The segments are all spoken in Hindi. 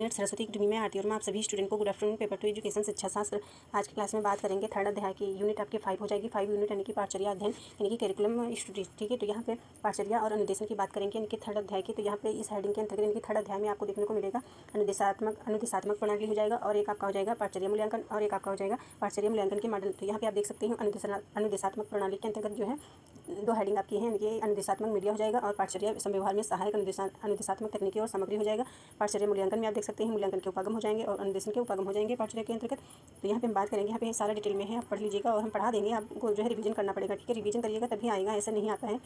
सरस्वती अकेडमी में आती है और मैं आप सभी स्टूडेंट को गुड आफ्टरनून। पेपर 2 एजुकेशन शिक्षा शास्त्र आज की क्लास में बात करेंगे। थर्ड अध्याय की यूनिट आपकी 5 हो जाएगी। 5 यूनिट यानी कि पाठचर्या अध्ययन यानी कि करिकुलम स्टडीज। ठीक है, तो यहाँ पे पाठचर्या और अनुदेशन की बात करेंगे यानी कि थर्ड अध्याय की। तो यहाँ पे इस हेडिंग के अंतर्गत यानी कि थर्ड अध्याय में आपको देखने को मिलेगा अनुदेशात्मक प्रणाली हो जाएगा और एक आपका हो जाएगा पाठचर्या मूल्यांकन और एक आपका हो जाएगा पाठचर्या मूल्यांकन के मॉडल। तो यहाँ पे आप देख सकते हैं अनुदेशात्मक प्रणाली के अंतर्गत जो है दो हेडिंग आपकी है यानी कि अनुदेशात्मक मीडिया हो जाएगा और पाठचर्या संव्यवहार में सहायक अनुदेशात्मक तकनीकी और सामग्री हो जाएगा। पाठचर्या मूल्यांकन में आप देख सकते हैं मूल्यांकन के उपागम हो जाएंगे और अनुदेशन के उपागम हो जाएंगे पाठचर्या के अंतर्गत। तो यहाँ पे हम बात करेंगे, यहाँ पे सारा डिटेल में है, आप पढ़ लीजिएगा और हम पढ़ा देंगे, आपको जो है रिवीजन करना पड़ेगा। ठीक है, रिवीजन करिएगा तभी आएगा, ऐसा नहीं आता है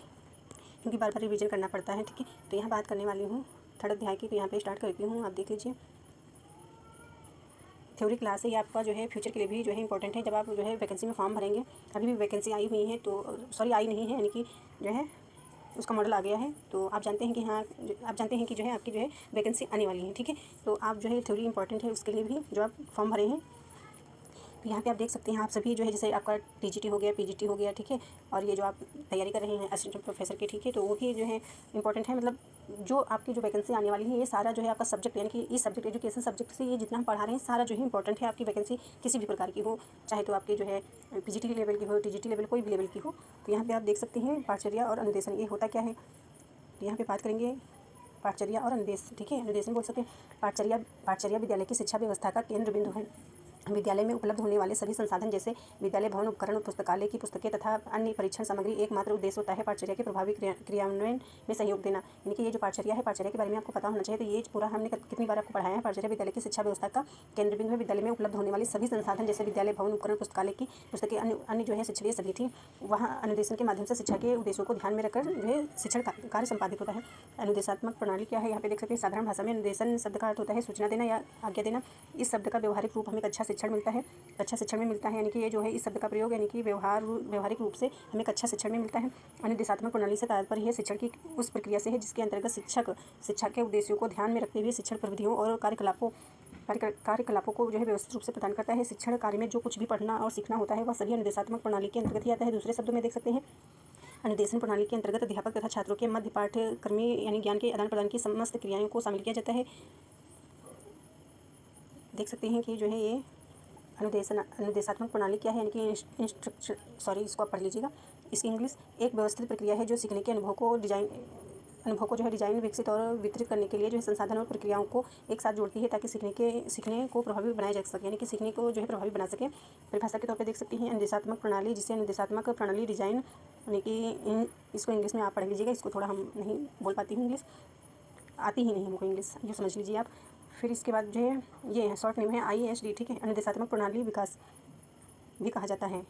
क्योंकि बार बार रिवीजन करना पड़ता है। ठीक है, तो यहाँ बात करने वाली हूँ थर्ड अध्याय की। तो यहाँ पे स्टार्ट करती हूँ, आप देख लीजिए। थ्योरी क्लास है ये आपका जो है फ्यूचर के लिए भी जो है इंपॉर्टेंट है। जब आप जो है वैकेंसी में फॉर्म भरेंगे, अभी भी वैकेंसी आई हुई है तो सॉरी आई नहीं है यानी कि जो है उसका मॉडल आ गया है, तो आप जानते हैं कि हाँ आप जानते हैं कि जो है आपकी जो है वैकेंसी आने वाली है। ठीक है, तो आप जो है थ्योरी इंपॉर्टेंट है उसके लिए भी जो आप फॉर्म भरे हैं। तो यहाँ पे आप देख सकते हैं आप सभी जो है जैसे आपका टीजीटी हो गया, पीजीटी हो गया, ठीक है, और ये जो आप तैयारी कर रहे हैं असिस्टेंट प्रोफेसर की, ठीक है, तो वो भी जो है इंपॉर्टेंट है। मतलब जो आपकी जो वैकेंसी आने वाली है ये सारा जो है आपका सब्जेक्ट यानी कि इस सब्जेक्ट एजुकेशन सब्जेक्ट से ये जितना हम पढ़ा रहे हैं सारा जो है इंपॉर्टेंट है। आपकी वैकेंसी किसी भी प्रकार की हो, चाहे तो आपकी जो है पीजीटी लेवल की हो, टीजीटी लेवल, कोई भी लेवल की हो। तो यहाँ पर आप देख सकते हैं पाठचर्या और अनुदेशन ये होता क्या है। तो यहाँ पे बात करेंगे पाठचर्या और अनुदेश। ठीक है, अनुदेशन बोल सकते हैं। पाठचर्या विद्यालय की शिक्षा व्यवस्था का केंद्र बिंदु है। विद्यालय में उपलब्ध होने वाले सभी संसाधन जैसे विद्यालय भवन, उपकरण, पुस्तकालय की पुस्तकें तथा अन्य परीक्षण सामग्री एकमात्र उद्देश्य होता है पाठचर्या के प्रभावी क्रियान्वयन में सहयोग देना। यानी कि ये जो पाठचर्या है, पाठचर्या के बारे में आपको पता होना चाहिए। तो ये पूरा हमने कितनी बार आपको पढ़ाया है। पाठचर्या विद्यालय की शिक्षा व्यवस्था का केंद्र बिंदु है। विद्यालय में उपलब्ध होने वाले सभी संसाधन जैसे विद्यालय भवन, उपकरण, पुस्तकालय की पुस्तकें, अन्य जो है शिक्षणीय सभी थी, वहाँ अनुदेशन के माध्यम से शिक्षा के उद्देश्यों को ध्यान में रखकर जो है शिक्षण कार्य संपादित होता है। अनुदेशात्मक प्रणाली क्या है, यहाँ पे देख सकते हैं। साधारण भाषा में अनुदेशन शब्द का अर्थ होता है सूचना देना या आज्ञा देना। इस शब्द का व्यवहारिक रूप हमें अच्छा शिक्षण मिलता है, अच्छा शिक्षण में मिलता है। यानी कि ये जो है इस शब्द का प्रयोग यानी कि व्यवहारिक रूप से हमें अच्छा शिक्षण में मिलता है। अनुदेशात्मक प्रणाली से तात्पर्य है शिक्षण की उस प्रक्रिया से है जिसके अंतर्गत शिक्षा के उद्देश्यों को ध्यान में रखते हुए शिक्षण प्रविधियों और कार्यकलापों को जो है व्यवस्थित रूप से प्रदान करता है। शिक्षण कार्य में जो कुछ भी पढ़ना और सीखना होता है वह सभी अनुदेशात्मक प्रणाली के अंतर्गत ही आता है। दूसरे शब्दों में देख सकते हैं अनुदेशन प्रणाली के अंतर्गत अध्यापक तथा छात्रों के मध्य पाठ्यक्रमी यानी ज्ञान के आदान प्रदान की समस्त क्रियाओं को शामिल किया जाता है। देख सकते हैं कि जो है ये अनुदेशात्मक प्रणाली क्या है, यानी कि इसको आप पढ़ लीजिएगा, इसकी इंग्लिश। एक व्यवस्थित प्रक्रिया है जो सीखने के अनुभव को जो है डिजाइन, विकसित और वितरित करने के लिए जो है संसाधन और प्रक्रियाओं को एक साथ जोड़ती है ताकि सीखने को प्रभावी बनाया जा सके, यानी कि सीखने को जो है प्रभावी बना सके। परिभाषा के तौर पे देख सकते हैं अनुदेशात्मक प्रणाली, जिसे अनुदेशात्मक प्रणाली डिजाइन यानी कि इसको इंग्लिश में आप पढ़ लीजिएगा। इसको थोड़ा हम नहीं बोल पाती हूँ, इंग्लिश आती ही नहीं हमको, इंग्लिश ये समझ लीजिए आप। फिर इसके बाद जो है ये है शॉर्ट नेम है ISD। ठीक है, अनुदेशात्मक प्रणाली विकास भी कहा जाता है।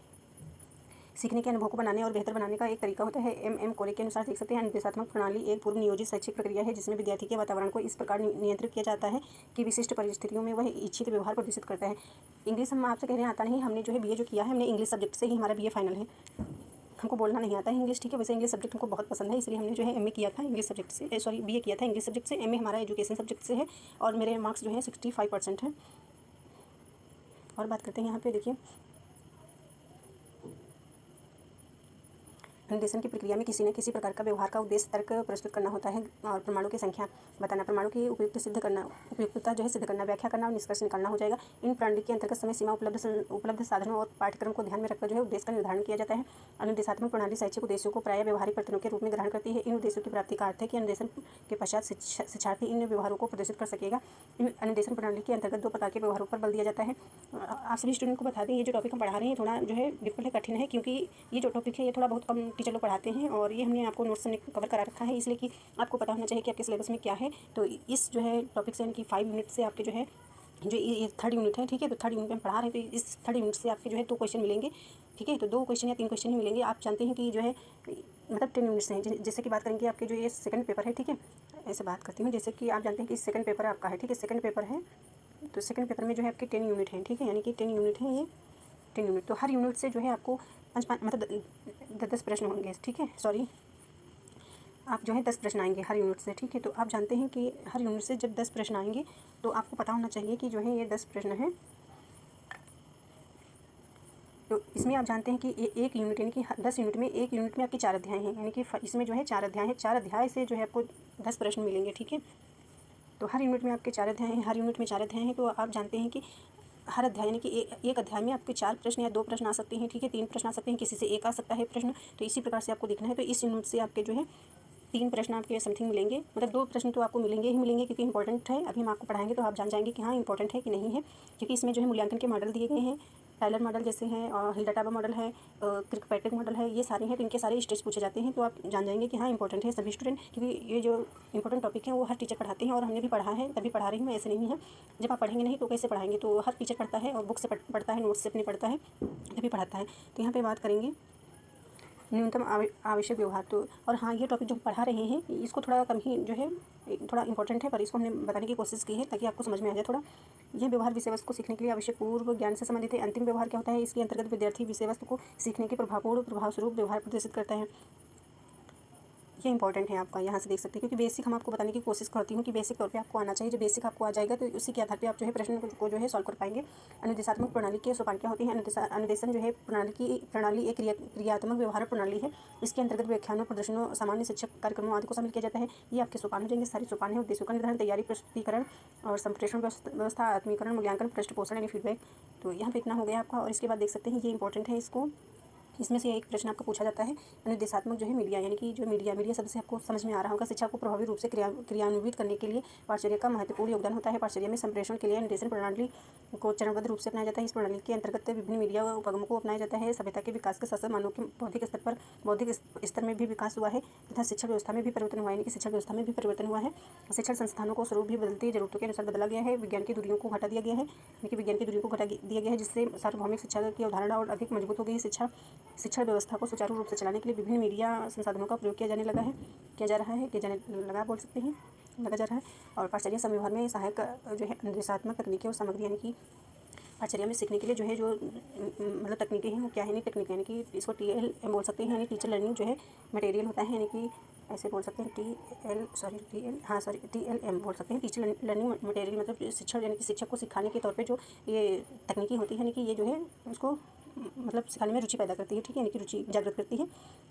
सीखने के अनुभव को बनाने और बेहतर बनाने का एक तरीका होता है। MM कोरे के अनुसार देख सकते हैं अनुदेशात्मक प्रणाली एक पूर्व नियोजित शैक्षिक प्रक्रिया है जिसमें विद्यार्थी के वातावरण को इस प्रकार नियंत्रित किया जाता है कि विशिष्ट परिस्थितियों में वह इच्छित व्यवहार प्रदर्शित करता है। इंग्लिश हम आपसे कह रहे हैं आता नहीं, हमने जो है BA जो किया है हमने इंग्लिश सब्जेक्ट से ही, हमारा BA फाइनल है, हमको बोलना नहीं आता है इंग्लिश। ठीक है, वैसे इंग्लिश सब्जेक्ट हमको बहुत पसंद है, इसलिए हमने जो है MA किया था इंग्लिश सब्जेक्ट से, BA किया था इंग्लिश सब्जेक्ट से। MA हमारा एजुकेशन सब्जेक्ट से है और मेरे मार्क्स जो है 65% है। और बात करते हैं यहाँ पे, देखिए अनुदेशन की प्रक्रिया में किसी न किसी प्रकार का व्यवहार का उद्देश्य तर्क प्रस्तुत करना होता है और प्रमाणों की संख्या बताना, प्रमाणों की उपयुक्तता जो है सिद्ध करना, व्याख्या करना और निष्कर्ष निकालना हो जाएगा। इन प्रणाली के अंतर्गत समय सीमा, उपलब्ध साधनों और पाठ्यक्रम को ध्यान में रखकर जो है उद्देश्य का निर्धारण किया जाता है। अनुदेशात्मक प्रणाली शैक्षिक उद्देश्यों को प्रायः व्यवहारिक वर्तनों के रूप में ग्रहण करती है। इन उद्देश्यों की प्राप्ति का अर्थ है कि अनुदेशन के पश्चात शिक्षार्थी इन व्यवहारों को प्रदर्शित कर सकेगा। इन अनुदेशन प्रणाली के अंतर्गत दो प्रकार के व्यवहारों पर बल दिया जाता है। आप सभी स्टूडेंट को बता दें ये जो टॉपिक हम पढ़ा रहे हैं थोड़ा जो है डिफिकल्ट है, कठिन है, क्योंकि ये जो टॉपिक है ये थोड़ा बहुत कम टीचर लोग पढ़ाते हैं और ये हमने आपको नोट्स में कवर करा रखा है, इसलिए कि आपको पता होना चाहिए कि आपके सिलेबस में क्या है। तो इस जो है टॉपिक से यानी कि 5 यूनिट से आपके जो है जो ये थर्ड यूनिट है, ठीक है, तो थर्ड यूनिट में हम पढ़ा रहे हैं, तो इस थर्ड यूनिट से आपके जो है 2 क्वेश्चन मिलेंगे। ठीक है, तो 2 क्वेश्चन या 3 क्वेश्चन ही मिलेंगे। आप जानते हैं कि जो है मतलब 10 यूनिट्स हैं। जैसे कि बात करेंगे आपके जो ये सेकंड पेपर है, ठीक है, ऐसे बात करती हूँ, जैसे कि आप जानते हैं कि सेकंड पेपर आपका है, ठीक है, सेकंड पेपर है, तो सेकंड पेपर में जो है आपके 10 यूनिट हैं। ठीक है, यानी कि 10 यूनिट है, ये 10 यूनिट, तो हर यूनिट से जो है आपको 5 मतलब 10 प्रश्न होंगे। ठीक है, सॉरी, आप जो है 10 प्रश्न आएंगे हर यूनिट से। ठीक है, तो आप जानते हैं कि हर यूनिट से जब 10 प्रश्न आएंगे तो आपको पता होना चाहिए कि जो है ये 10 प्रश्न हैं। तो इसमें आप जानते हैं कि एक यूनिट यानी कि 10 यूनिट में एक यूनिट में आपके 4 अध्याय हैं, यानी कि इसमें जो है 4 अध्याय हैं। 4 अध्याय से जो है आपको 10 प्रश्न मिलेंगे। ठीक है, तो हर यूनिट में आपके 4 अध्याय हैं, हर यूनिट में 4 अध्याय हैं। तो आप जानते हैं कि हर अध्याय यानी कि एक अध्याय में आपके 4 प्रश्न या 2 प्रश्न आ सकते हैं, ठीक है, 3 प्रश्न आ सकते हैं, किसी से 1 आ सकता है प्रश्न। तो इसी प्रकार से आपको देखना है। तो इस यूनिट से आपके जो है 3 प्रश्न आपके समथिंग मिलेंगे, मतलब 2 प्रश्न तो आपको मिलेंगे ही मिलेंगे, क्योंकि इंपॉर्टेंट है। अभी हम आपको पढ़ाएंगे तो आप जान जाएंगे कि हाँ इंपॉर्टेंट है कि नहीं है, क्योंकि इसमें जो है मूल्यांकन के मॉडल दिए गए हैं। टाइलर मॉडल जैसे हैं और हिल्डाटाबा मॉडल है, क्रिकपैट्रिक मॉडल है, ये सारे हैं। तो इनके सारे स्टेज पूछे जाते हैं, तो आप जान जाएंगे कि हाँ इंपॉर्टेंट है सभी स्टूडेंट, क्योंकि ये जो इंपॉर्टेंट टॉपिक है वो हर टीचर पढ़ाते हैं और हमने भी पढ़ा है, तभी पढ़ा रही हूँ, ऐसे नहीं है। जब आप पढ़ेंगे नहीं तो कैसे पढ़ाएंगे। तो हर टीचर पढ़ता है और बुक से पढ़ता है, नोट्स से अपने पढ़ता है, तभी पढ़ाता है। तो यहाँ पर बात करेंगे न्यूनतम आवश्यक व्यवहार। तो और हाँ, ये टॉपिक जो हम पढ़ा रहे हैं इसको थोड़ा कम ही जो है थोड़ा इंपॉर्टेंट है, पर इसको हमने बताने की कोशिश की है ताकि आपको समझ में आ जाए थोड़ा। यह व्यवहार विषय वस्तु को सीखने के लिए आवश्यक पूर्व ज्ञान से संबंधित है। अंतिम व्यवहार क्या होता है? इसके अंतर्गत विद्यार्थी विषय वस्तु को सीखने के प्रभावपूर्ण प्रभावस्वरूप व्यवहार प्रदर्शित करता है। ये इंपॉर्टेंट है आपका, यहाँ से देख सकते हैं, क्योंकि बेसिक हम आपको बताने की कोशिश करती हूँ कि बेसिक तौर पे आपको आना चाहिए। जो बेसिक आपको आ जाएगा तो उसी के आधार पे आप जो है प्रश्न को जो है सॉल्व कर पाएंगे। अनुदेशात्मक प्रणाली के सोपान क्या होते हैं? अनुदेशन जो है प्रणाली एक क्रियात्मक व्यवहार प्रणाली है। इसके अंतर्गत व्याख्यानों, प्रदर्शनों, सामान्य शिक्षक कार्यक्रमों आदि को शामिल किया जाता है। ये आपके सोपान हो जाएंगे, सारे सोपान है। उद्देश्यों का निर्धारण, तैयारी, प्रस्तुतिकरण और संप्रेषण व्यवस्था, आत्मीकरण, मूल्यांकन, पृष्ठपोषण यानी फीडबैक। तो यहाँ पे इतना हो गया आपका। और इसके बाद देख सकते हैं ये इंपॉर्टेंट है, इसको इसमें से एक प्रश्न आपको पूछा जाता है। अनुदेशात्मक जो है मीडिया, यानी कि जो मीडिया शब्द से आपको समझ में आ रहा होगा। शिक्षा को प्रभावी रूप से क्रियान्वित करने के लिए पाठचर्या का महत्वपूर्ण योगदान होता है। पाठचर्या में संप्रेषण के लिए निर्देशन प्रणाली को चरणबद्ध रूप से अपनाया जाता है। इस प्रणाली के अंतर्गत विभिन्न मीडिया उपगमों को अपनाया जाता है। सभ्यता के विकास के साथ साथ मानव के बौद्धिक स्तर में भी विकास हुआ है तथा शिक्षा व्यवस्था में भी परिवर्तन हुआ है, यानी कि शिक्षा व्यवस्था में भी परिवर्तन हुआ है। शिक्षण संस्थानों को स्वरूप भी बदलती जरूरतों के अनुसार बदला गया है। विज्ञान की दूरियों को घटा दिया गया है, यानी कि विज्ञान की दूरियों को घटा दिया गया है, जिससे सार्वभौमिक शिक्षा की अवधारणा और अधिक मजबूत हो गई है। शिक्षा व्यवस्था को सुचारू रूप से चलाने के लिए विभिन्न मीडिया संसाधनों का प्रयोग किया जाने लगा है, किया जा रहा है, किया जाने लगा बोल सकते हैं, लगा जा रहा है। और पाठचर्या संव्यवहार में सहायक जो है निर्देशात्मक तकनीकें और सामग्री, यानी कि पाठचर्या में सीखने के लिए जो है जो मतलब तकनीकें हैं वो क्या है? नहीं तकनीकें, यानी कि इसको TLM बोल सकते हैं, यानी टीचर लर्निंग जो है मटेरियल होता है, यानी कि ऐसे बोल सकते हैं TLM बोल सकते हैं, टीचर लर्निंग मटेरियल, मतलब शिक्षण यानी कि शिक्षक को सिखाने के तौर पे जो ये तकनीकी होती है, यानी कि ये जो है उसको मतलब सिखाने में रुचि पैदा करती है, ठीक है, यानी कि रुचि जागृत करती है।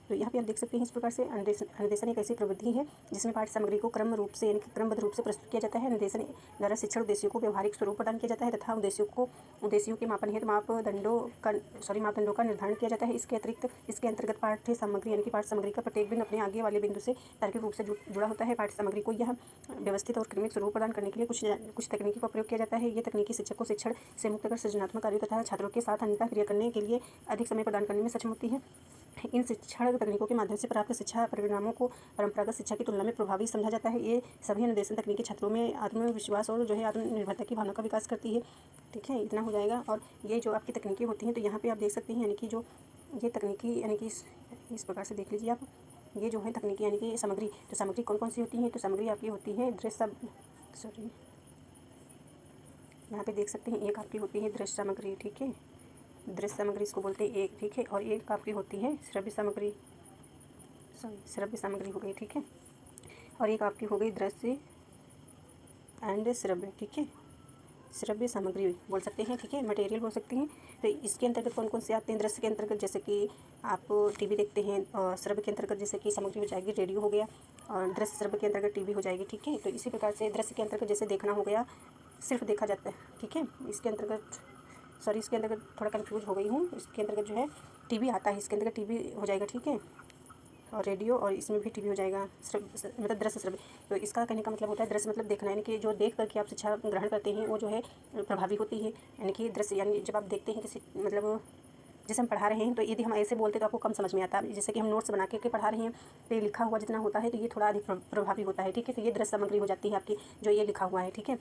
तो यहाँ पे आप देख सकते हैं इस प्रकार से अनुदेशन एक ऐसी प्रवृत्ति है जिसमें पाठ्य सामग्री को क्रमबद्ध रूप से प्रस्तुत किया जाता है। अनुदेशन द्वारा शिक्षण उद्देश्यों को व्यवहारिक स्वरूप प्रदान किया जाता है तथा उद्देश्यों के मापन हेतु मापदंडों का निर्धारण किया जाता है। इसके अतिरिक्त इसके अंतर्गत पाठ्य सामग्री, यानी कि पाठ्य सामग्री का प्रत्येक बिंदु अपने आगे वाले बिंदु से तार्किक रूप से जुड़ा होता है। पाठ्य सामग्री को यह व्यवस्थित और क्रमिक स्वरूप प्रदान करने के लिए कुछ तकनीकी का प्रयोग किया जाता है। ये तकनीकी शिक्षक को शिक्षण से मुक्त कर सृजनात्मक कार्यों तथा छात्रों के साथ अन्यथा क्रिया करने के लिए अधिक समय प्रदान करने में सक्षम होती है। इन शिक्षण तकनीकों के माध्यम से प्राप्त शिक्षा परिणामों को परंपरागत शिक्षा की तुलना में प्रभावी समझा जाता है। ये सभी अनुदेशन तकनीकी छात्रों में आत्मविश्वास और जो है आत्मनिर्भरता की भावना का विकास करती है, ठीक है, इतना हो जाएगा। और ये जो आपकी तकनीकी होती हैं तो यहाँ पे आप देख सकते हैं, यानी कि जो ये तकनीकी, यानी कि इस प्रकार से देख लीजिए आप, ये जो है तकनीकी यानी कि सामग्री। तो सामग्री कौन कौन सी होती है? तो सामग्री आपकी होती है यहाँ पे देख सकते हैं, एक आपकी होती है दृश्य सामग्री, ठीक है, दृश्य सामग्री इसको बोलते हैं एक, ठीक है, और एक आपकी होती है श्रव्य सामग्री हो गई, ठीक है, और एक आपकी हो गई दृश्य एंड श्रव्य, ठीक है, श्रव्य सामग्री बोल सकते हैं, ठीक है, मटेरियल बोल सकते हैं। तो इसके अंतर्गत कौन कौन से आते हैं? दृश्य के अंतर्गत जैसे कि आप टीवी देखते हैं, और श्रव्य के अंतर्गत जैसे कि सामग्री हो जाएगी रेडियो हो गया, और दृश्य श्रव्य के अंतर्गत टीवी हो जाएगी, ठीक है। तो इसी प्रकार से दृश्य के अंतर्गत जैसे देखना हो गया, सिर्फ देखा जाता है, ठीक है, इसके अंतर्गत थोड़ा कन्फ्यूज हो गई हूँ। इसके अंतर्गत जो है टीवी आता है, इसके अंतर्गत टीवी हो जाएगा, ठीक है, और रेडियो, और इसमें भी टीवी हो जाएगा, मतलब दृश्य श्रव्य। तो इसका कहने का मतलब होता है दृश्य मतलब देखना, यानी कि जो देख करके आप शिक्षा ग्रहण करते हैं वो जो है प्रभावी होती है, यानी कि दृश्य, यानी जब आप देखते हैं किसी मतलब जैसे हम पढ़ा रहे हैं तो यदि हम ऐसे बोलते तो आपको कम समझ में आता है। जैसे कि हम नोट्स बना के पढ़ा रहे हैं तो ये लिखा हुआ जितना होता है तो ये थोड़ा अधिक प्रभावी होता है, ठीक है। तो ये दृश्य सामग्री हो जाती है आपकी, जो ये लिखा हुआ है, ठीक है।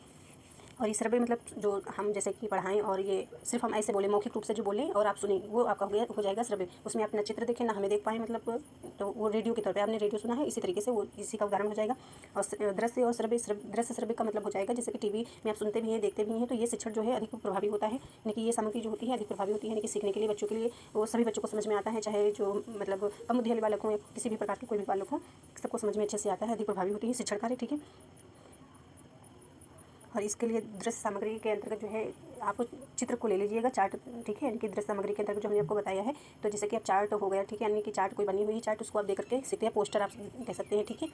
और ये श्रव्य मतलब जो हम जैसे कि पढ़ाएं और ये सिर्फ हम ऐसे बोले मौखिक रूप से जो बोलें और आप सुने, वो आपका हो जाएगा श्रव्य। उसमें आप ना चित्र देखें ना हमें देख पाएँ, मतलब तो वो रेडियो के तौर पे आपने रेडियो सुना है, इसी तरीके से वो इसी का उदाहरण हो जाएगा। और दृश्य और दृश्य श्रव्य का मतलब हो जाएगा जैसे कि टीवी में आप सुनते भी हैं देखते भी हैं, तो ये शिक्षण जो है अधिक प्रभावी होता है, यानी कि ये सामग्री जो होती है अधिक प्रभावी होती है, यानी कि सीखने के लिए बच्चों के लिए वो सभी बच्चों को समझ में आता है, चाहे जो मतलब कम बुद्धि वाले बालक हों या किसी भी प्रकार के कोई भी बालक हो, सबको समझ में अच्छे से आता है, अधिक प्रभावी होती है शिक्षण कार्य, ठीक है। और इसके लिए दृश्य सामग्री के अंतर्गत जो है आप चित्र को ले लीजिएगा, चार्ट, ठीक है, यानी कि दृश्य सामग्री के अंतर्गत जो हमने आपको बताया है, तो जैसे कि आप चार्ट हो गया, ठीक है, यानी कि चार्ट कोई बनी हुई है चार्ट, उसको आप देख करके सीखते हैं, पोस्टर आप कह सकते हैं, ठीक है।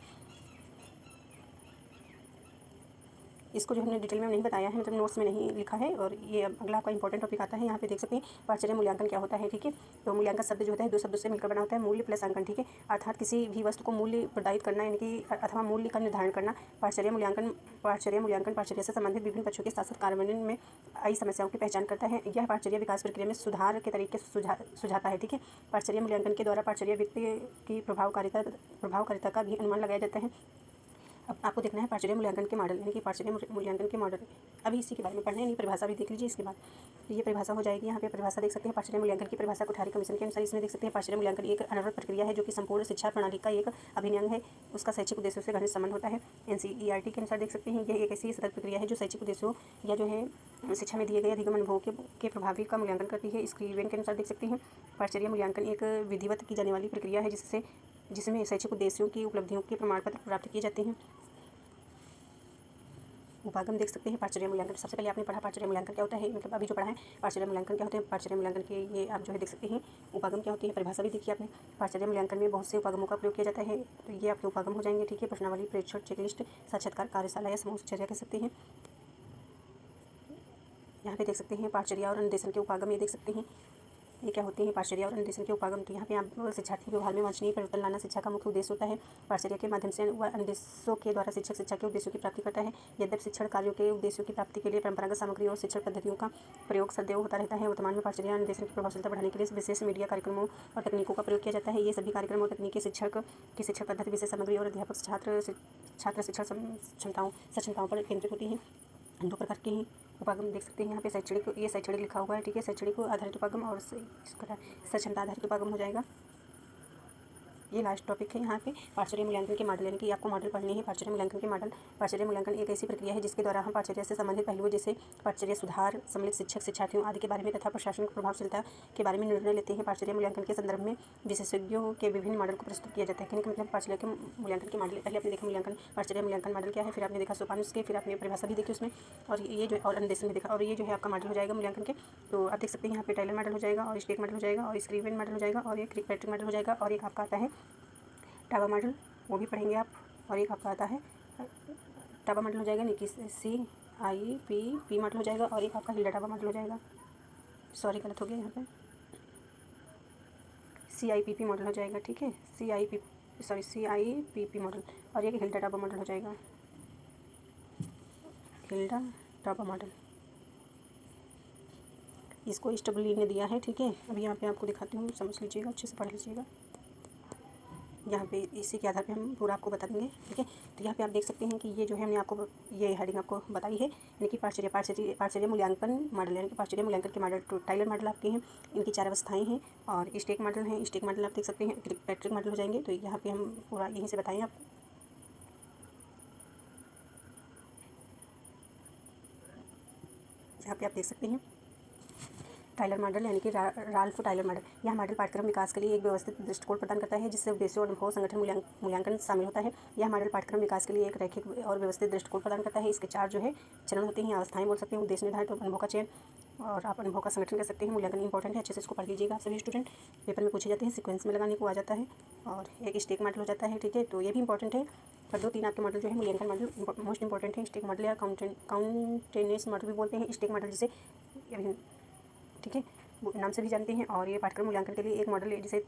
इसको जो हमने डिटेल में नहीं बताया है, मतलब नोट्स में नहीं लिखा है। और ये अगला आपका इंपॉर्टेंट टॉपिक आता है। यहाँ पे देख सकते हैं पारचर्य मूल्यांकन क्या होता है, ठीक है। तो मूल्यांकन शब्द जो होता है 2 शब्दों से मिलकर बना होता है, मूल्य प्लस अंकन, ठीक है। अर्थात किसी भी वस्तु को मूल्य प्रदायित करना, यानी कि अथवा मूल्य का निर्धारण करना। पारचर्य मूल्यांकन पारचर्य से संबंधित विभिन्न पक्षों के साथ साथ कार्यान्वयन में आई समस्याओं की पहचान करता है। यह पारचर्य विकास प्रक्रिया में सुधार के तरीके सुझाता है, ठीक है। पारचर्य मूल्यांकन के द्वारा पारचर्य व्यक्ति की प्रभावकारिता का भी अनुमान लगाया जाता है। अब आपको देखना है पारचर्य मूल्यांकन के मॉडल, यानी कि पारचर्य मूल्यांकन के मॉडल अभी इसी के बारे में पढ़ना है। नहीं, परिभाषा भी देख लीजिए इसके बाद। तो ये परिभाषा हो जाएगी। यहाँ पे परिभाषा देख सकते हैं पारचर्य मूल्यांकन की परिभाषा कोठारी कमीशन के अनुसार इसमें देख सकते हैं पारचर्य मूल्यांकन एक अनवरत प्रक्रिया है जो कि संपूर्ण शिक्षा प्रणाली का एक अभिन्न अंग है। उसका शैक्षिक उद्देश्यों से घनिष्ठ संबंध होता है। NCERT के अनुसार देख सकते हैं यह एक ऐसी सतत प्रक्रिया है जो शैक्षिक उद्देश्यों या जो है शिक्षा में दिए गए अधिगम अनुभव के प्रभावी का मूल्यांकन करती है। स्क्रीवेन के अनुसार देख सकते हैं पारचर्य मूल्यांकन एक विधिवत की जाने वाली प्रक्रिया है जिसमें शैक्षिक उद्देश्यों की उपलब्धियों के प्रमाण पत्र प्राप्त किए जाते हैं। उपागम देख सकते हैं पारचर्य मूल्यांकन। सबसे पहले आपने पढ़ा पारचर्य मूल्यांकन क्या होता है, मतलब अभी जो पढ़ा है पारचर्य मूल्यांकन क्या होते हैं। पारचर्य मूल्यांकन के ये आप जो है देख सकते हैं उपागम क्या होती है, परिभाषा भी देखिए आपने। पारचर्य मूल्यांकन में बहुत से उपागमों का प्रयोग किया जाता है, तो ये आपके उपागम हो जाएंगे, ठीक है। प्रश्नावली, प्रेक्षण, चेकलिस्ट, साक्षात्कार, कार्यशाला या समूह चर्चा कह सकते हैं। यहाँ पे देख सकते हैं पारचर्या और अनुदेशन के उपागम, ये देख सकते हैं ये क्या होते हैं पारचर्या और अनुदेशन के उपागम। तो यहाँ पे आप शिक्षार्थी व्यवहार में वांछनीय परिवर्तन लाना शिक्षा का मुख्य उद्देश्य होता है। पारचर्या के माध्यम से व अनुदेशों के द्वारा शिक्षक शिक्षा के उद्देश्यों की प्राप्ति करता है। यद्यपि शिक्षण कार्यों के उद्देश्यों की प्राप्ति के लिए परंपरागत सामग्री और शिक्षण पद्धतियों का प्रयोग सदैव होता रहता है। वर्तमान में पारचर्या और अनुदेशन की प्रभावशीलता बढ़ाने के लिए विशेष मीडिया कार्यक्रमों और तकनीकों का प्रयोग किया जाता है। ये सभी कार्यक्रम और तकनीकी शिक्षक की शिक्षण पद्धति, विशेष सामग्री और अध्यापक छात्र शिक्षण सक्षमताओं पर केंद्रित होती हैं। 2 प्रकार के हैं उपागम देख सकते हैं यहाँ पे शैक्षणिक, ये शैक्षणिक लिखा हुआ है, ठीक है। शैक्षणिक आधारित उपागम और सक्षमता आधारित उपागम हो जाएगा। ये लास्ट टॉपिक है यहाँ पे पारचर्य मूल्यांकन के मॉडल, यानी कि आपको मॉडल पढ़ने हैं पारचर्य मूल्यांकन के मॉडल। पारचर्य मूल्यांकन एक ऐसी प्रक्रिया है जिसके द्वारा हम पारचर्य से संबंधित पहलुओं जैसे पारचर्य सुधार, सम्मिलित शिक्षक शिक्षार्थियों आदि के बारे में तथा प्रशासनिक प्रभावशीलता के बारे में निर्णय लेते हैं। पारचर्य मूल्यांकन के संदर्भ में विशेषज्ञों के विभिन्न मॉडल को प्रस्तुत किया जाता है। कहने का मतलब पारचर्य के मूल्यांकन के मॉडल, पहले आपने देखा मूल्यांकन पारचर्य मूल्यांकन मॉडल क्या है, फिर आपने देखा सोपान उसके, फिर आपने परिभाषा भी देखी उसमें, और ये जो और अनुदेशन भी देखा, और ये जो है आपका मॉडल हो जाएगा मूल्यांकन के। तो आप देख सकते हैं यहाँ पे टाइलर मॉडल हो जाएगा, और स्टेक मॉडल हो जाएगा, और स्क्रीवेन मॉडल हो जाएगा, और एक किर्कपैट्रिक मॉडल हो जाएगा, और एक आपका आता है टाबा मॉडल, वो भी पढ़ेंगे आप। और एक आपका आता है टाबा मॉडल हो जाएगा, नहीं CIPP मॉडल हो जाएगा, और एक आपका हिल्डा टाबा मॉडल हो जाएगा। सॉरी गलत हो गया यहाँ पे, CIPP मॉडल हो जाएगा, ठीक है। CIPP मॉडल, और एक हिल्डा टाबा मॉडल हो जाएगा, हिल्डा टाबा मॉडल। इसको SWE ने दिया है, ठीक है। अभी यहाँ पे आपको दिखाती हूँ, समझ लीजिएगा, अच्छे से पढ़ लीजिएगा। यहाँ पे इसी के आधार पे हम पूरा आपको बता देंगे, ठीक है। तो यहाँ पे आप देख सकते हैं कि ये जो है हमने आपको ये हेडिंग आपको बताई है, यानी कि पारचर्य मूल्यांकन मॉडल, यानी कि पारचर्य मूल्यांकन के मॉडल। तो टाइलर मॉडल आपके हैं, इनकी 4 अवस्थाएं हैं, और स्टेक मॉडल हैं। स्टेक मॉडल आप देख सकते हैं, किर्कपैट्रिक मॉडल हो जाएंगे। तो यहाँ पे हम पूरा यहीं से बताएँ आपको। यहाँ पे आप देख सकते हैं टाइलर मॉडल, यानी कि राल्फ टाइलर मॉडल। यह मॉडल पाठ्यक्रम विकास के लिए एक व्यवस्थित दृष्टिकोण प्रदान करता है जिससे उद्देश्यों और अनुभव संगठन मूल्यांकन शामिल होता है। यह मॉडल पाठ्यक्रम विकास के लिए एक रैखिक और व्यवस्थित दृष्टिकोण प्रदान करता है। इसके 4 जो है चरण होते हैं, अवस्थाएं बोल सकते हैं, उद्देश्य निर्धारित, अनुभव का चयन, और आप अनुभव का संगठन कर सकते हैं। मूल्यांकन इंपॉर्टेंट है, अच्छे से इसको पढ़ लीजिएगा सभी स्टूडेंट, पेपर में पूछे जाते हैं, सीक्वेंस में लगाने को आ जाता है। और एक स्टेक मॉडल हो जाता है, ठीक है। तो ये भी इंपॉर्टेंट है, पर 2-3 आपके मॉडल जो है मूल्यांकन मॉडल मोस्ट इंपॉर्टेंट है। स्टेक मॉडल या काउंटेनेस मॉडल भी बोलते हैं, स्टेक मॉडल जिसे, ठीक है, नाम से भी जानते हैं। और ये पाठ्यक्रम मूल्यांकन के लिए एक मॉडल है, जिसे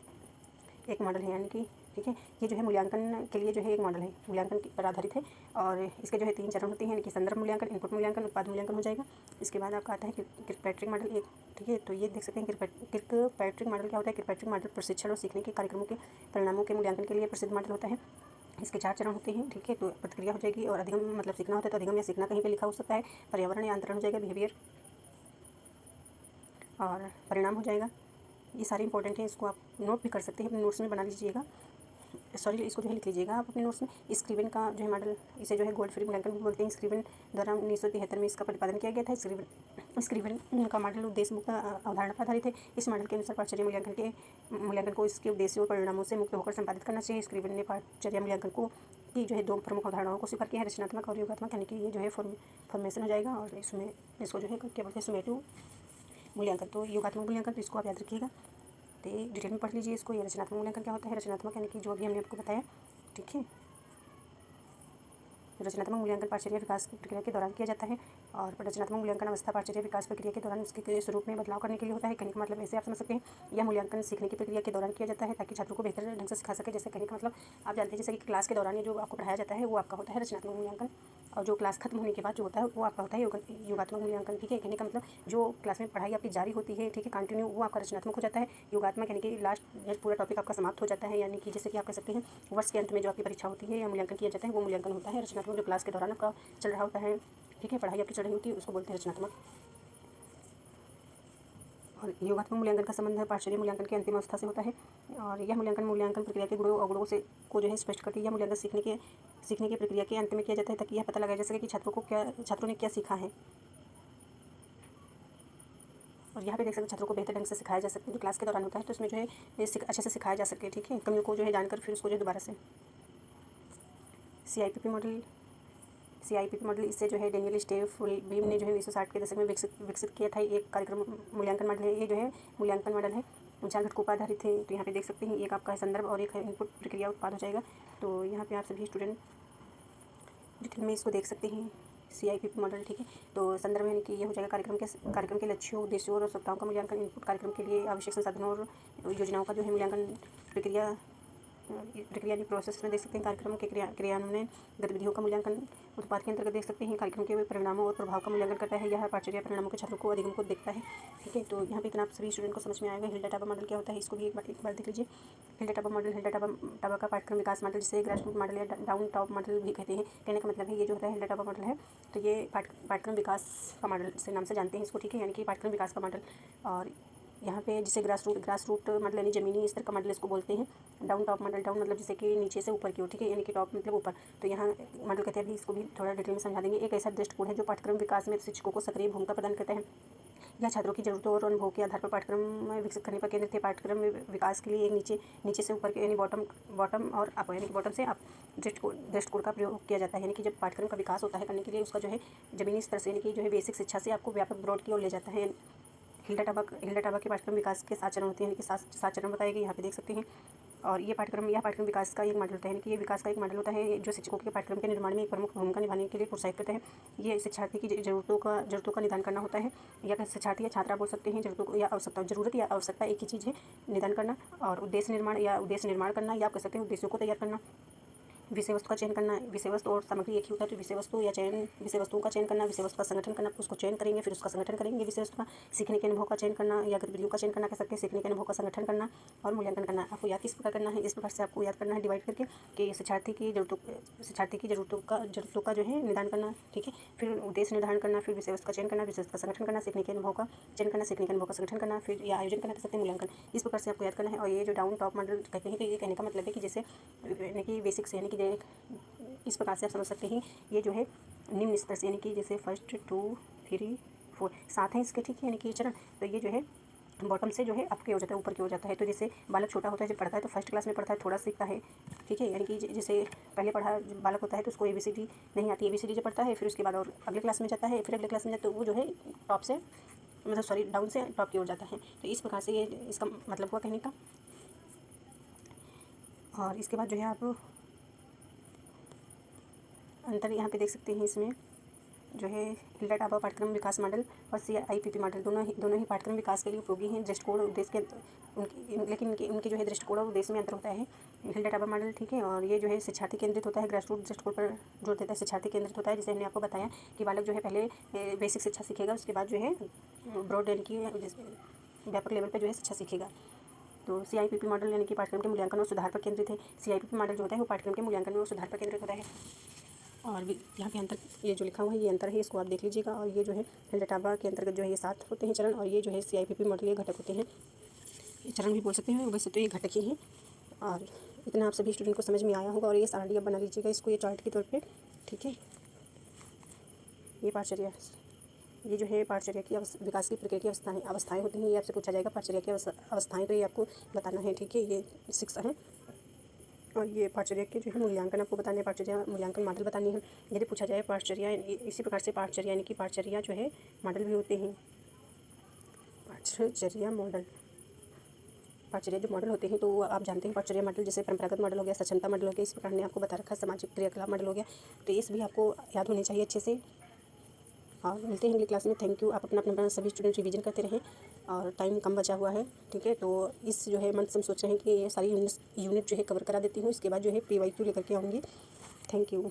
एक मॉडल है, यानी कि ठीक है, ये जो है मूल्यांकन के लिए जो है एक मॉडल है, मूल्यांकन पर आधारित है। और इसके जो है 3 चरण होते हैं, यानी कि संदर्भ मूल्यांकन, इनपुट मूल्यांकन, उत्पाद मूल्यांकन हो जाएगा। इसके बाद आपका आता है किर्कपैट्रिक मॉडल एक, ठीक है। तो ये देख सकते हैं किर्कपैट्रिक मॉडल क्या होता है। किर्कपैट्रिक मॉडल प्रशिक्षण और सीखने के कार्यक्रमों के परिणामों के मूल्यांकन के लिए प्रसिद्ध मॉडल होता है। इसके 4 चरण होते हैं, ठीक है। तो प्रतिक्रिया हो जाएगी, और अधिगम मतलब सीखना होता है, तो अधिगम या सीखना कहीं पर लिखा हो सकता है। पर्यावरण या अंतरण हो जाएगा, बिहेवियर, और परिणाम हो जाएगा। ये सारे इंपॉर्टेंट है, इसको आप नोट भी कर सकते हैं, अपने नोट्स में बना लीजिएगा। सॉरी, इसको जो है लिख लीजिएगा आप अपने नोट्स में। स्क्रीवेन का जो है मॉडल, इसे जो है गोल्ड फ्री मूल्यांकन भी बोलते हैं। स्क्रीवेन द्वारा 1973 में इसका प्रतिपादन किया गया था। स्क्रीवेन का मॉडल उद्देश्य मुक्त अवधारणा पर आधारित है। इस मॉडल के अनुसार पारचर्य मूल्यांकन को इसके उद्देश्यों और परिणामों से मुक्त होकर संपादित करना चाहिए। स्क्रीवेन ने पारचर्य मूल्यांकन को की जो है 2 प्रमुख अवधारणाओं को स्वीकार किया है, रचनात्मक और योगात्मक, यानी कि ये जो है फॉर्मेशन हो जाएगा, और इसमें इसको जो है क्या बोलते हैं, सुमेटिव मूल्यांकन। तो योगात्मक मूल्यांकन, तो इसको आप याद रखिएगा, तो डिटेल में पढ़ लीजिए इसको। ये रचनात्मक मूल्यांकन क्या होता है, रचनात्मक यानी कि जो भी हमने आपको बताया, ठीक है। रचनात्मक मूल्यांकन पाठचर्या विकास प्रक्रिया के दौरान किया जाता है। और रचनात्मक मूल्यांकन अवस्था पाठचर्या विकास प्रक्रिया के दौरान उसके स्वरूप में बदलाव करने के लिए होता है। कहने का मतलब ऐसे आप समझ सकते हैं, यह मूल्यांकन सीखने की प्रक्रिया के दौरान किया जाता है ताकि छात्रों को बेहतर ढंग से सिखा सके। जैसे कहने का मतलब आप जानते हैं जैसे कि क्लास के दौरान जो आपको पढ़ाया जाता है वो आपका होता है रचनात्मक मूल्यांकन, और जो क्लास खत्म होने के बाद जो होता है वो आपका होता है योगात्मक मूल्यांकन। ठीक है, कहने का मतलब जो क्लास में पढ़ाई आपकी जारी होती है, ठीक है, कंटिन्यू, वो आपका रचनात्मक हो जाता है। योगात्मक यानी कि लास्ट पूरा टॉपिक आपका समाप्त हो जाता है, यानी कि जैसे कि आप कह सकते हैं वर्ष के अंत में जो आपकी परीक्षा होती है या मूल्यांकन किया जाता है वो मूल्यांकन होता है रचनात्मक। जो क्लास के दौरान आपका चल रहा होता है, ठीक है, पढ़ाई आपकी चल रही होती है, उसको बोलते हैं रचनात्मक। और योगात्मक मूल्यांकन का संबंध है पाठचर्या मूल्यांकन की अंतिम अवस्था से होता है। और यह मूल्यांकन प्रक्रिया के गुणों अवगुणों से को जो है स्पष्ट करती है। यह मूल्यांकन सीखने की प्रक्रिया के अंत में किया जाता है ताकि यह पता लगाया जा सके कि छात्रों ने क्या सीखा है। और यहाँ पे देख सकते हैं छात्रों को बेहतर ढंग से सिखाया जा सके। जो क्लास के दौरान होता है तो उसमें जो है अच्छे से सिखाया जा सके। ठीक है, कमियों को जो है जानकर फिर उसको जो दोबारा से CIPP मॉडल इससे जो है डेनियल स्टेफ बीम ने जो है 1960 के दशक में विकसित किया था। एक कार्यक्रम मूल्यांकन मॉडल है। ये जो है मूल्यांकन मॉडल है 4 घटकों पर आधारित है। तो यहाँ पे देख सकते हैं एक आपका है संदर्भ और एक है इनपुट प्रक्रिया उत्पाद हो जाएगा। तो यहाँ पे आप सभी स्टूडेंट डिटेल में इसको देख सकते हैं CIPP मॉडल। ठीक है, तो संदर्भ यानी कि ये हो जाएगा कार्यक्रम के लक्ष्यों, उद्देश्यों और आवश्यकताओं का मूल्यांकन। इनपुट कार्यक्रम के लिए आवश्यक संसाधनों और योजनाओं का जो है मूल्यांकन। प्रक्रिया यानी प्रोसेस में देख सकते हैं कार्यक्रम के क्रियान्वयन गतिविधियों का मूल्यांकन। उत्पाद के अंतर्गत देख सकते हैं कार्यक्रम के परिणामों और प्रभाव का मूल्यांकन करता है। यह पाठचर्या परिणामों के छात्रों को अधिगम को देखता है। ठीक है, तो यहाँ पे इतना आप सभी स्टूडेंट को समझ में आएगा। हिल्डा-टाबा मॉडल क्या होता है इसको भी एक बार देख लीजिए। हिल्डा-टाबा का पाठ्यक्रम विकास मॉडल, जिसे ग्रासरूट मॉडल या डाउन टॉप मॉडल भी कहते हैं। कहने का मतलब है ये जो होता है हिल्डा-टाबा मॉडल है तो ये पाठ्यक्रम विकास का मॉडल से नाम से जानते हैं इसको। ठीक है, यानी कि पाठ्यक्रम विकास का मॉडल। और यहाँ पे जिसे ग्रासरूट मॉडल यानी ज़मीनी स्तर का मॉडल इसको बोलते हैं। डाउन टॉप मॉडल, डाउन मतलब जैसे कि नीचे से ऊपर की ओर। ठीक है, यानी कि टॉप मतलब ऊपर। तो यहाँ मॉडल कहते हैं, अभी इसको भी थोड़ा डिटेल में समझा देंगे। एक ऐसा दृष्टिकोण है जो पाठ्यक्रम विकास में शिक्षकों को सक्रिय भूमिका प्रदान करता है। यह छात्रों की जरूरतों और अनुभव के आधार पर पाठ्यक्रम में विकसित करने पर केंद्रित है। पाठ्यक्रम विकास के लिए एक नीचे से ऊपर के यानी बॉटम और अप यानी कि बॉटम से अप दृष्टिकोण का प्रयोग किया जाता है। यानी कि जब पाठ्यक्रम का विकास होता है करने के लिए उसका जो है ज़मीनी स्तर से यानी कि जो है बेसिक शिक्षा से आपको व्यापक ब्रॉड की ओर ले जाता है। हिल्डा-टाबा के पाठ्यक्रम विकास के 7 चरण होते हैं, यानी कि 7 चरण बताए गए यहाँ पे देख सकते हैं। और यह पाठ्यक्रम विकास का एक मॉडल होता है, यानी कि ये विकास का एक मॉडल होता है जो शिक्षकों के पाठ्यक्रम के निर्माण में एक प्रमुख भूमिका निभाने के लिए प्रोत्साहित करता है। ये शिक्षार्थी की जरूरतों का निदान करना होता है, या शिक्षार्थी या छात्रा बोल सकते हैं। जरूरत या आवश्यकता एक ही चीज़ है, निदान करना। और उद्देश्य निर्माण करना, या आप कह सकते हैं उद्देश्यों को तैयार करना। विषय वस्तु का चयन करना, विषय वस्तु और सामग्री एक ही होता है। तो विषय वस्तुओं का चयन करना, विषय वस्तु का संगठन करना, उसको चयन करेंगे फिर उसका संगठन करेंगे। विषय वस्तु का सीखने के अनुभव का चयन करना या गतिविधियों का चयन करना कह सकते हैं। सीखने के अनुभव का संगठन करना और मूल्यांकन करना। आपको याद किस प्रकार करना है, इस प्रकार से आपको याद करना है डिवाइड करके कि शिक्षार्थी की जरूरतों का जो है निदान करना। ठीक है, फिर उद्देश्य निर्धारण करना, फिर विषय वस्तु का चयन करना, विषय वस्तु का संगठन करना, सीखने के अनुभव का चयन करना, सीखने के अनुभव का संगठन करना, फिर या आयोजन करना कह सकते हैं, मूल्यांकन। इस प्रकार से आपको याद करना है। और ये जो डाउन टॉप मॉडल कहते हैं, तो ये कहने का मतलब है कि जैसे यानी कि बेसिक से यानी कि इस प्रकार से आप समझ सकते हैं। ये जो है निम्न स्तर से यानी कि जैसे 1, 2, 3, 4 7 हैं इसके। ठीक है, यानी कि चरण। तो ये जो है बॉटम से जो है अप की हो जाता है, ऊपर की हो जाता है। तो जैसे बालक छोटा होता है जब पढ़ता है तो फर्स्ट क्लास में पढ़ता है, थोड़ा सीखता है। ठीक है, यानी कि जैसे पहले बालक होता है तो उसको ABCD नहीं आती। ABCD जब पढ़ता है फिर उसके बाद और अगले क्लास में जाता है, फिर अगले क्लास में जाता है तो वो जो है टॉप से डाउन से टॉप की ओर जाता है। तो इस प्रकार से ये इसका मतलब हुआ कहने का। और इसके बाद जो है आप अंतर यहाँ पे देख सकते हैं। इसमें जो है हिल्डा-टाबा पाठ्यक्रम विकास मॉडल और CIPP मॉडल दोनों ही पाठ्यक्रम विकास के लिए उपयोगी हैं। दृष्टिकोण उद्देश्य के लेकिन उनके जो है दृष्टिकोण और उद्देश्य में अंतर होता है। हिल्डा-टाबा मॉडल, ठीक है, और ये जो है शिक्षार्थी केंद्रित होता है, ग्रासरूट दृष्टिकोण पर जोर देता है। शिक्षार्थी केंद्रित होता है, जैसे हमने आपको बताया कि बालक जो है पहले बेसिक शिक्षा सीखेगा, उसके बाद जो है ब्रॉड यानी कि व्यापक लेवल पर जो है शिक्षा सीखेगा। तो CIPP मॉडल यानी कि पाठ्यक्रम के मूल्यांकन और सुधार पर केंद्रित है। CIPP मॉडल जो होता है वो पाठ्यक्रम के मूल्यांकन और सुधार पर केंद्रित होता है। और भी यहाँ पे अंतर, ये जो लिखा हुआ है ये अंतर है, इसको आप देख लीजिएगा। और ये जो है हिल्डा-टाबा के अंतर्गत जो है ये 7 होते हैं चरण, और ये जो है CIPP मॉडल ये घटक होते हैं। ये चरण भी बोल सकते हैं, वैसे तो ये घटक ही हैं। और इतना आप सभी स्टूडेंट को समझ में आया होगा। और ये सारणी आप बना लीजिएगा इसको, ये चार्ट के तौर पर। ठीक है, ये पाठचर्या, ये जो है पाठचर्या की विकास की प्रक्रिया की अवस्थाएँ होती हैं। ये आपसे पूछा जाएगा पाठचर्या की अवस्थाएँ, तो ये आपको बताना है। ठीक है, ये 6 है। और ये पाठचर्या के जो है मूल्यांकन आपको बताने, पाठचर्या मूल्यांकन मॉडल बतानी है। यदि पूछा जाए पाठचर्या, इसी प्रकार से पाठचर्या यानी कि पाठचर्या जो है मॉडल भी होते हैं। पाठचर्या मॉडल पाठचर्या जो मॉडल होते हैं तो वो आप जानते हैं, पाठचर्या मॉडल जैसे परंपरागत मॉडल हो गया, सक्षमता मॉडल हो गया, इस प्रकार ने आपको बता रखा है। सामाजिक क्रियाकलाप मॉडल हो गया, तो ये सभी आपको याद होने चाहिए अच्छे से। और मिलते हैं अगली क्लास में। Thank you. आप अपना अपना सभी स्टूडेंट रिवीजन करते रहें और टाइम कम बचा हुआ है, ठीक है। तो इस जो है मंथ से हम सोच रहे हैं कि ये सारी यूनिट जो है कवर करा देती हूँ, इसके बाद जो है PYQ लेकर के आऊँगी। Thank you.